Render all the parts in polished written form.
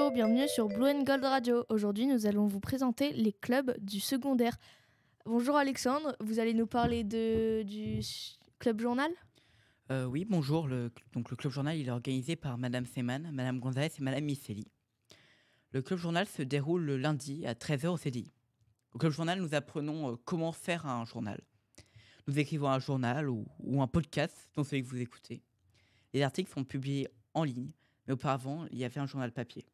Bonjour, bienvenue sur Blue and Gold Radio. Aujourd'hui, nous allons vous présenter les clubs du secondaire. Bonjour Alexandre, vous allez nous parler du club journal ? Oui, bonjour. Donc, le Club Journal il est organisé par Madame Seman, Madame Gonzalez et Madame Miceli. Le Club Journal se déroule le lundi à 13h au CDI. Au Club Journal, nous apprenons comment faire un journal. Nous écrivons un journal ou un podcast dont celui que vous écoutez. Les articles sont publiés en ligne, mais auparavant, il y avait un journal papier.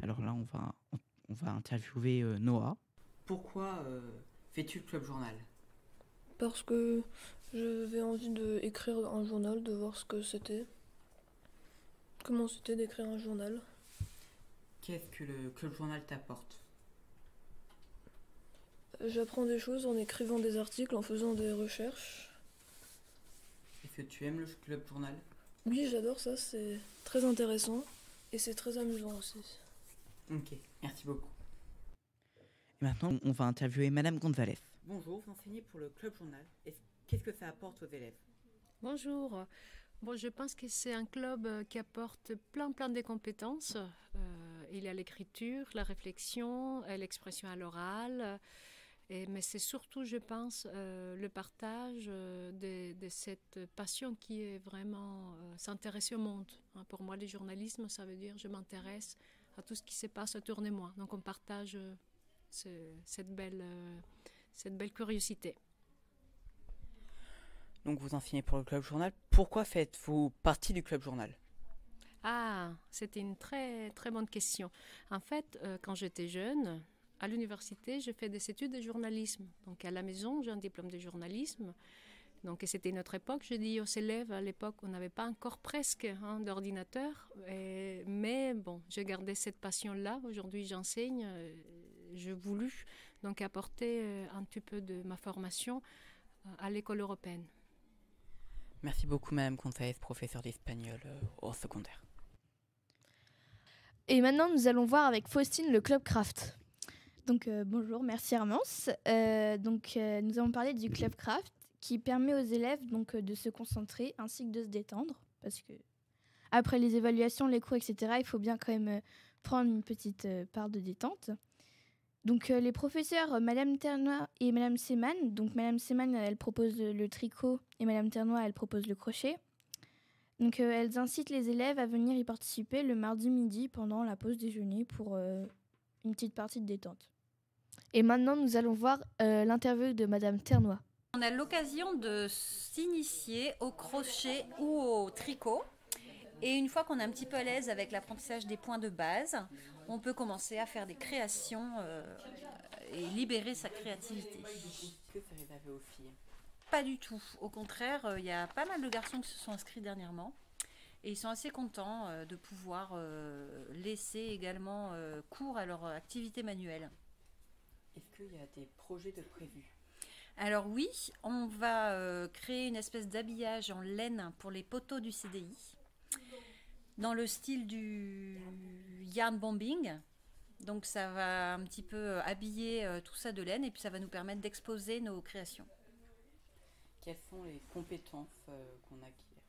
Alors là, on va interviewer Noah. Pourquoi fais-tu le Club Journal ? Parce que j'avais envie d'écrire un journal, de voir ce que c'était. Comment c'était d'écrire un journal. Qu'est-ce que le Club Journal t'apporte ? J'apprends des choses en écrivant des articles, en faisant des recherches. Est-ce que tu aimes le Club Journal ? Oui, j'adore ça, c'est très intéressant et c'est très amusant aussi. Ok, merci beaucoup. Et maintenant, on va interviewer Madame Gonzalez. Bonjour, vous enseignez pour le Club Journal. Qu'est-ce que ça apporte aux élèves ? Bonjour. Bon, je pense que c'est un club qui apporte plein de compétences. Il y a l'écriture, la réflexion, l'expression à l'oral. Mais c'est surtout, je pense, le partage de cette passion qui est vraiment s'intéresser au monde. Pour moi, le journalisme, ça veut dire je m'intéresse à tout ce qui se passe autour de moi. Donc on partage cette belle curiosité. Donc vous enseignez pour le Club Journal. Pourquoi faites-vous partie du Club Journal ? Ah, c'était une très bonne question. En fait, quand j'étais jeune, à l'université, j'ai fait des études de journalisme. Donc à la maison, j'ai un diplôme de journalisme. Donc c'était notre époque. Je dis aux élèves, à l'époque, on n'avait pas encore presque d'ordinateur. Mais bon, j'ai gardé cette passion-là. Aujourd'hui, j'enseigne. J'ai voulu donc apporter un petit peu de ma formation à l'école européenne. Merci beaucoup, Madame Gonzalez, professeure d'espagnol au secondaire. Et maintenant, nous allons voir avec Faustine le Club Craft. Donc bonjour, merci Hermance. Nous allons parler du Club Craft qui permet aux élèves de se concentrer ainsi que de se détendre. Parce que après les évaluations, les cours, etc., il faut bien quand même prendre une petite part de détente. Donc les professeurs, Madame Ternois et Madame Seman, donc Madame Seman, elle propose le tricot et Madame Ternois, elle propose le crochet. Donc elles incitent les élèves à venir y participer le mardi midi pendant la pause déjeuner pour une petite partie de détente. Et maintenant, nous allons voir l'interview de Madame Ternois. On a l'occasion de s'initier au crochet ou au tricot. Et une fois qu'on est un petit peu à l'aise avec l'apprentissage des points de base, on peut commencer à faire des créations et libérer sa créativité. Est-ce que ça réservé aux filles ? Pas du tout. Au contraire, il y a pas mal de garçons qui se sont inscrits dernièrement. Et ils sont assez contents de pouvoir laisser également cours à leur activité manuelle. Est-ce qu'il y a des projets de prévus ? Alors oui, on va créer une espèce d'habillage en laine pour les poteaux du CDI. Dans le style du yarn bombing. Donc ça va un petit peu habiller tout ça de laine et puis ça va nous permettre d'exposer nos créations. Quelles sont les compétences qu'on acquiert ?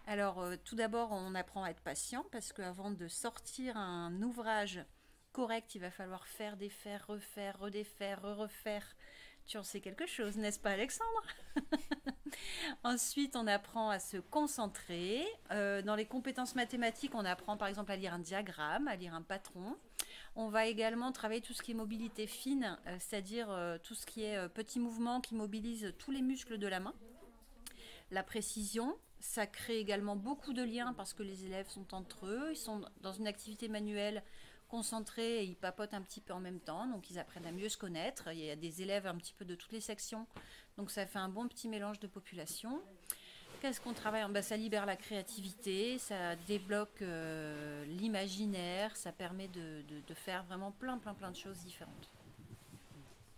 Alors tout d'abord, on apprend à être patient parce qu'avant de sortir un ouvrage correct, il va falloir faire, défaire, refaire, redéfaire, refaire. Tu en sais quelque chose, n'est-ce pas Alexandre ? Ensuite, on apprend à se concentrer. Dans les compétences mathématiques, on apprend par exemple à lire un diagramme, à lire un patron. On va également travailler tout ce qui est mobilité fine, c'est-à-dire tout ce qui est petits mouvements qui mobilisent tous les muscles de la main. La précision, ça crée également beaucoup de liens parce que les élèves sont entre eux, ils sont dans une activité manuelle concentrés et ils papotent un petit peu en même temps, donc ils apprennent à mieux se connaître. Il y a des élèves un petit peu de toutes les sections, donc ça fait un bon petit mélange de population. Qu'est-ce qu'on travaille ? Ça libère la créativité, ça débloque l'imaginaire, ça permet de faire vraiment plein de choses différentes.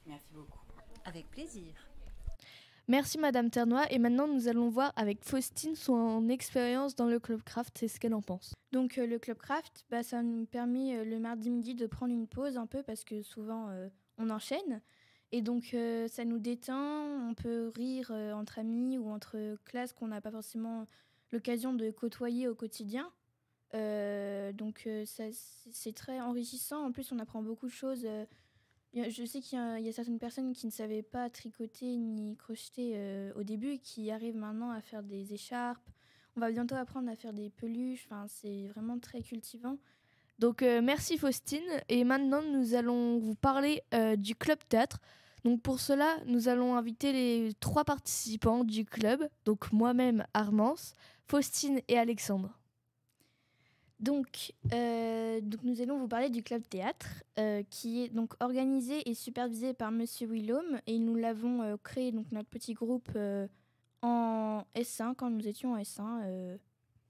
Merci beaucoup. Avec plaisir. Merci Madame Ternois. Et maintenant, nous allons voir avec Faustine son expérience dans le Club Craft et ce qu'elle en pense. Donc le Club Craft, ça nous permet le mardi midi de prendre une pause un peu parce que souvent on enchaîne. Et donc ça nous détend, on peut rire entre amis ou entre classes qu'on n'a pas forcément l'occasion de côtoyer au quotidien. C'est très enrichissant. En plus, on apprend beaucoup de choses. Je sais qu'il y a certaines personnes qui ne savaient pas tricoter ni crocheter au début et qui arrivent maintenant à faire des écharpes. On va bientôt apprendre à faire des peluches. Enfin, c'est vraiment très cultivant. Donc, merci Faustine. Et maintenant, nous allons vous parler du club théâtre. Donc, pour cela, nous allons inviter les 3 participants du club. Donc, moi-même, Armance, Faustine et Alexandre. Donc, nous allons vous parler du club théâtre qui est donc organisé et supervisé par Monsieur Willaume, et nous l'avons créé, donc notre petit groupe en S1, quand nous étions en S1,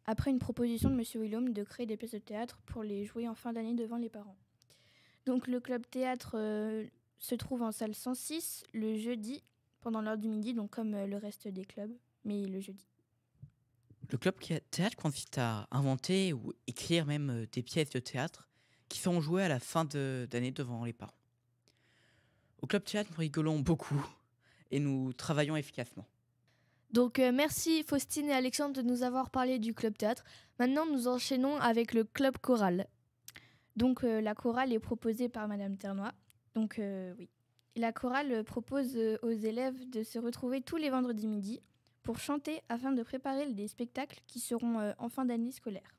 après une proposition de Monsieur Willaume de créer des pièces de théâtre pour les jouer en fin d'année devant les parents. Donc le club théâtre se trouve en salle 106 le jeudi pendant l'heure du midi, donc comme le reste des clubs, mais le jeudi. Le club théâtre consiste à inventer ou écrire même des pièces de théâtre qui seront jouées à la fin d'année devant les parents. Au club théâtre, nous rigolons beaucoup et nous travaillons efficacement. Donc merci Faustine et Alexandre de nous avoir parlé du club théâtre. Maintenant, nous enchaînons avec le club choral. Donc la chorale est proposée par Madame Ternois. Donc oui. La chorale propose aux élèves de se retrouver tous les vendredis midi pour chanter afin de préparer des spectacles qui seront en fin d'année scolaire.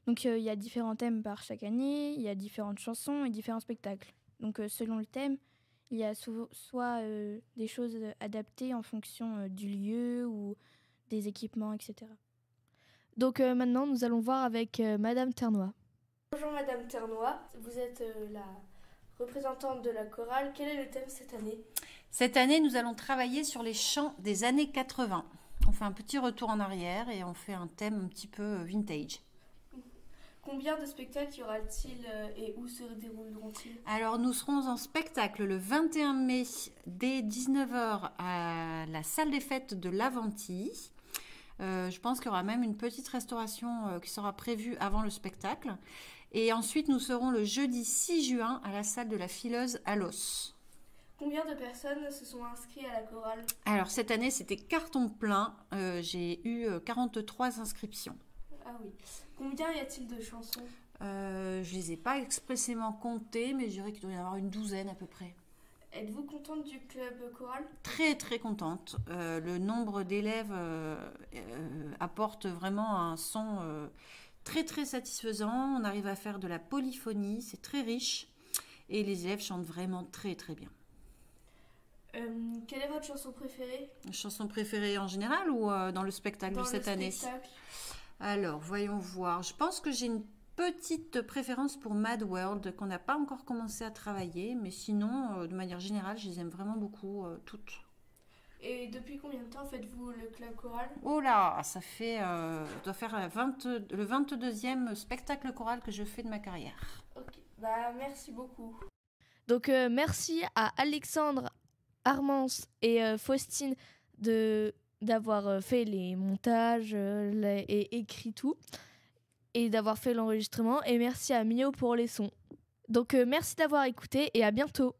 Donc il y a différents thèmes par chaque année, il y a différentes chansons et différents spectacles. Donc selon le thème, il y a soit des choses adaptées en fonction du lieu ou des équipements, etc. Donc maintenant, nous allons voir avec Madame Ternois. Bonjour Madame Ternois, vous êtes la représentante de la chorale. Quel est le thème cette année ? Cette année, nous allons travailler sur les chants des années 80. On fait un petit retour en arrière et on fait un thème un petit peu vintage. Combien de spectacles y aura-t-il et où se dérouleront-ils ? Alors, nous serons en spectacle le 21 mai dès 19h à la salle des fêtes de l'Aventie. Je pense qu'il y aura même une petite restauration qui sera prévue avant le spectacle. Et ensuite, nous serons le jeudi 6 juin à la salle de la Fileuse à Los. Combien de personnes se sont inscrites à la chorale ? Alors, cette année, c'était carton plein. J'ai eu 43 inscriptions. Ah oui. Combien y a-t-il de chansons ? Je ne les ai pas expressément comptées, mais je dirais qu'il doit y en avoir une douzaine à peu près. Êtes-vous contente du club choral ? Très très contente. Le nombre d'élèves apporte vraiment un son très très satisfaisant. On arrive à faire de la polyphonie, c'est très riche. Et les élèves chantent vraiment très très bien. Quelle est votre chanson préférée ? Chanson préférée en général ou dans le spectacle de cette année ? Alors, voyons voir. Je pense que j'ai une petite préférence pour Mad World qu'on n'a pas encore commencé à travailler, mais sinon, de manière générale, je les aime vraiment beaucoup toutes. Et depuis combien de temps faites-vous le club choral ? Oh là, ça fait, doit faire le 22e spectacle choral que je fais de ma carrière. Ok, merci beaucoup. Donc merci à Alexandre, Armance et Faustine d'avoir fait les montages et écrit tout, et d'avoir fait l'enregistrement, et merci à Mio pour les sons. Donc merci d'avoir écouté et à bientôt.